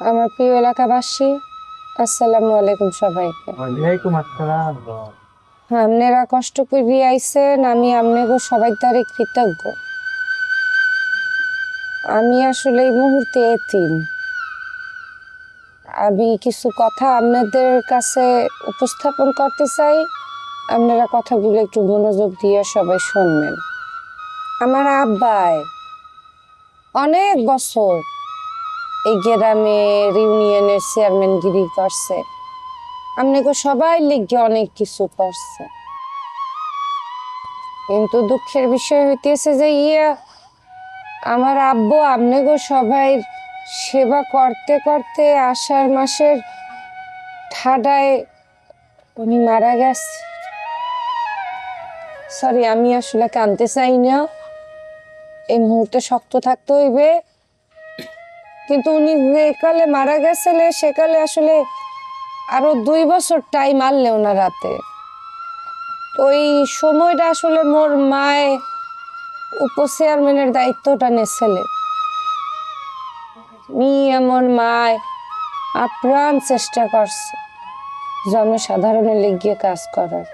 আমার প্রিয় এলাকাবাসী, আসসালামু আলাইকুম সবাইকে। ওয়ালাইকুম আসসালাম। আপনারা কষ্ট করে আইছেন, আমি আপনাকে সবাই দ্বারে কৃতজ্ঞ। আমি আসলে এই মুহূর্তে এতিম। আমি কিছু কথা আপনাদের কাছে উপস্থাপন করতে চাই, আপনারা কথাগুলো একটু মনোযোগ দিয়ে সবাই শুনবেন। আমার আব্বাই অনেক বছর এই গ্রামের ইউনিয়নের চেয়ারম্যানগিরি করছে, আপনাকে সবাই লিখে অনেক কিছু করছে, কিন্তু দুঃখের বিষয় হইতেছে যে আমার আব্বু আপনাকে সবাই সেবা করতে করতে আষাঢ় মাসের ঠাডায় উনি মারা গেছে। সরি, আমি আসলে কানতে চাই না, এই মুহূর্তে শক্ত থাকতে হইবে, কিন্তু উনি যেকালে মারা গেছিলে সেকালে আসলে আরো 2 বছর টাইম আনলে ওনার রাতে। ওই সময়টা আসলে মোর মায় উপচেয়ারম্যানের দায়িত্বটা নিয়েছিলে। আমার মায় আপ্রাণ চেষ্টা করছে জনসাধারণের লেগে কাজ করার,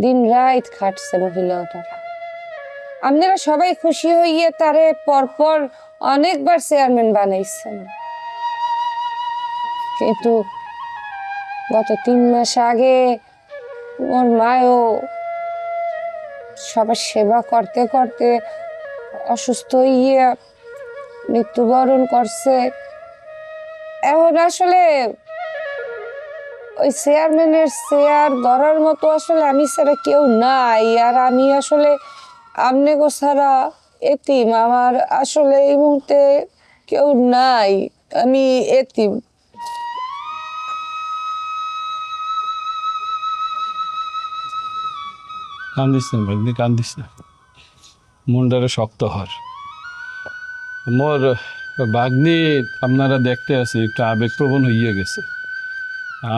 দিন রাত খাটছে মহিলাটা। আপনারা সবাই খুশি হইয়ে তারে পরপর অনেকবার চেয়ারম্যান বানাইছেন, কিন্তু গত 3 মাস আগে ওর মায়ও সবার সেবা করতে করতে অসুস্থ হইয়ে মৃত্যুবরণ করছে। এখন আসলে ওই চেয়ারম্যানের চেয়ার ধরার মতো আসলে আমি ছাড়া কেউ নাই, আর আমি আসলে আপনাকে ছাড়া এতিম। আমার আসলে এই মুহূর্তে কেউ নাই, আমি এতিম। কান্দিস না ভাগ্নি, কান্দিস না, মনটারে শক্ত হর। মোর বাগ্নি আপনারা দেখতে আছে একটু আবেগপ্রবণ হইয়া গেছে।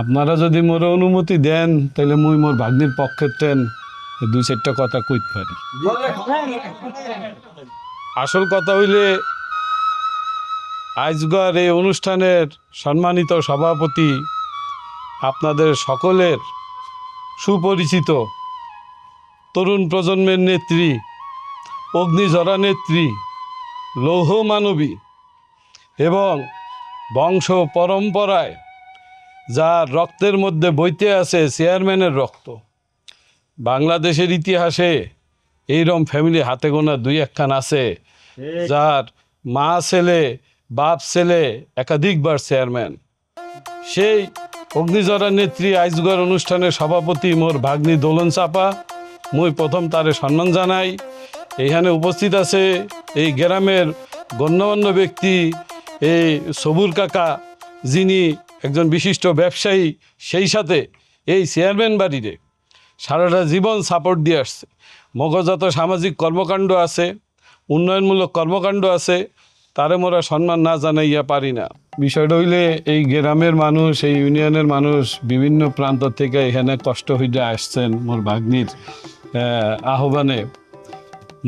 আপনারা যদি মোর অনুমতি দেন তাহলে মুই মোর বাগ্নির পক্ষে টেন 2-4টা কথা কইতে পারি। আসল কথা হইলে আজকের এই অনুষ্ঠানের সম্মানিত সভাপতি, আপনাদের সকলের সুপরিচিত তরুণ প্রজন্মের নেত্রী, অগ্নিঝরা নেত্রী, লৌহ মানবী এবং বংশ পরম্পরায় যার রক্তের মধ্যে বইতে আছে চেয়ারম্যানের রক্ত। বাংলাদেশের ইতিহাসে এইরকম ফ্যামিলি হাতে গোনা 2-1 আছে যার মা ছেলে বাপ ছেলে একাধিকবার চেয়ারম্যান। সেই অগ্নিঝরা নেত্রী আইজগর অনুষ্ঠানের সভাপতি মোর ভাগ্নি দোলন চাপা, মুই প্রথম তারে সম্মান জানাই। এইখানে উপস্থিত আছে এই গ্রামের গণ্যমান্য ব্যক্তি এই সবুর কাকা, যিনি একজন বিশিষ্ট ব্যবসায়ী, সেই সাথে এই চেয়ারম্যান বাড়িরে সারাটা জীবন সাপোর্ট দিয়ে আসছে। মগজত সামাজিক কর্মকাণ্ড আছে, উন্নয়নমূলক কর্মকাণ্ড আছে, তারে মোরা সম্মান না জানাইয়া পারি না। বিষয়টা হইলে এই গ্রামের মানুষ, এই ইউনিয়নের মানুষ বিভিন্ন প্রান্ত থেকে এখানে কষ্ট হইতে আসছেন মোর ভাগ্নির আহ্বানে।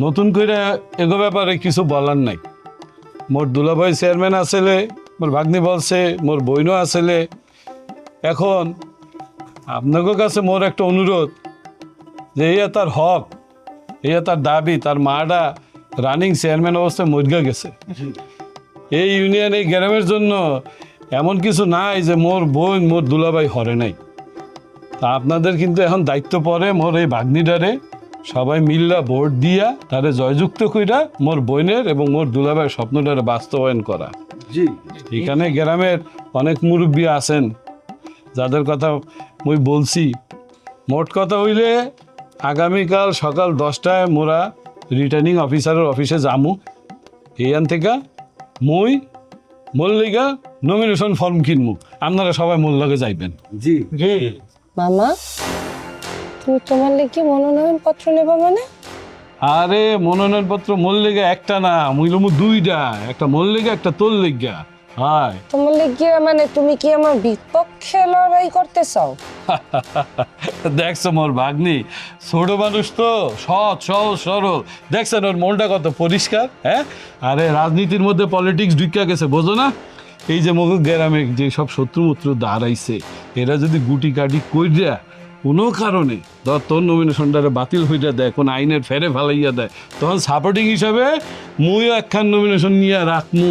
নতুন করে এগো ব্যাপারে কিছু বলার নাই। মোর দুলাভাই চেয়ারম্যান আসলে, মোর ভাগ্নি বলছে, মোর বইনও আসলে। এখন আপনাদের কাছে মোর একটা অনুরোধ যে ইয়া তার হক, ইয়া তার দাবি। তার মাটা রানিং চেয়ারম্যান অবস্থায় মরিয়া গেছে। এই ইউনিয়ন, এই গ্রামের জন্য এমন কিছু নাই যে মোর বোন মোর দুলাভাই হরে নাই। তা আপনাদের কিন্তু এখন দায়িত্ব পড়ে মোর এই ভাগ্নিটারে সবাই মিল্লা ভোট দিয়া তারে জয়যুক্ত কইরা মোর বোনের এবং মোর দুলাভাইয়ের স্বপ্নটারে বাস্তবায়ন করা। এখানে গ্রামের অনেক মুরব্বী আছেন যাদের কথা মুই বলছি। মোট কথা হইলে আগামীকাল সকাল 10টায় মোরা রিটার্নিং অফিসারের অফিসে যামু। এইখান থেকে মুই মল্লিকা নমিনেশন ফর্ম কিনবো, আপনারা সবাই মোর লগে যাইবেন। জি জি। মামা, তুমি তোমার লেগে মনোনয়ন পত্র নেবা মানে? আরে মনোনয়নপত্র মল্লিকা একটা না, মুইলমু 2টা, একটা মল্লিকা একটা তোর লেগা। হাই, তোমার লেগে মানে তুমি কি আমার বিপক্ষে লড়াই করতে চাও? দেখছো মোর ভাগ্নি ছোট মানুষ তো, সৎ সহজ সরল। দেখছেন ওর মনটা কত পরিষ্কার। হ্যাঁ, আরে রাজনীতির মধ্যে পলিটিক্স ঢুকা গেছে, বোঝো না? এই যে মগ গ্রামে যে সব শত্রু মত্রু দাঁড়াইছে, এরা যদি গুটি কাটি কইরা কোনো কারণে ধর তোর নমিনেশনটারে বাতিল হইয়া দেয়, কোনো আইনের ফেরে ফেলাইয়া দেয়, তখন সাপোর্টিং হিসাবে মুইও একখান নমিনেশন নিয়ে রাখমু।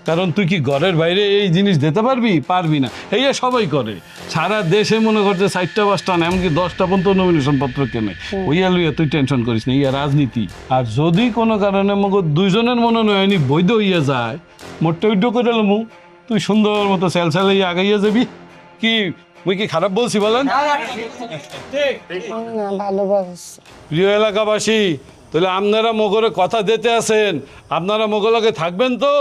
কারণ তুই কি ঘরের বাইরে এই জিনিস দিতে পারবি না। এই সবাই করে, সারা দেশে মনে করছে 4টা 5টা না এমনকি 10টা পর্যন্ত নমিনেশন পত্র কেনে। ওইয়া লইয়া তুই টেনশন করিস না, ইয়া রাজনীতি। আর যদি কোনো কারণে মগ দুইজনের মনোনয়নই বৈধ হইয়া যায়, মোটটা উইড্রো করে লমু, তুই সুন্দর মতো সেলসালাইয়া আগাইয়া যাবি। কি মুই কি খারাপ বলছি বলেন? না, ভালো বলছে। প্রিয় এলাকাবাসী, তাহলে আপনারা মোগরে কথা দিতে আছেন, আপনারা মোগলাকে থাকবেন তো?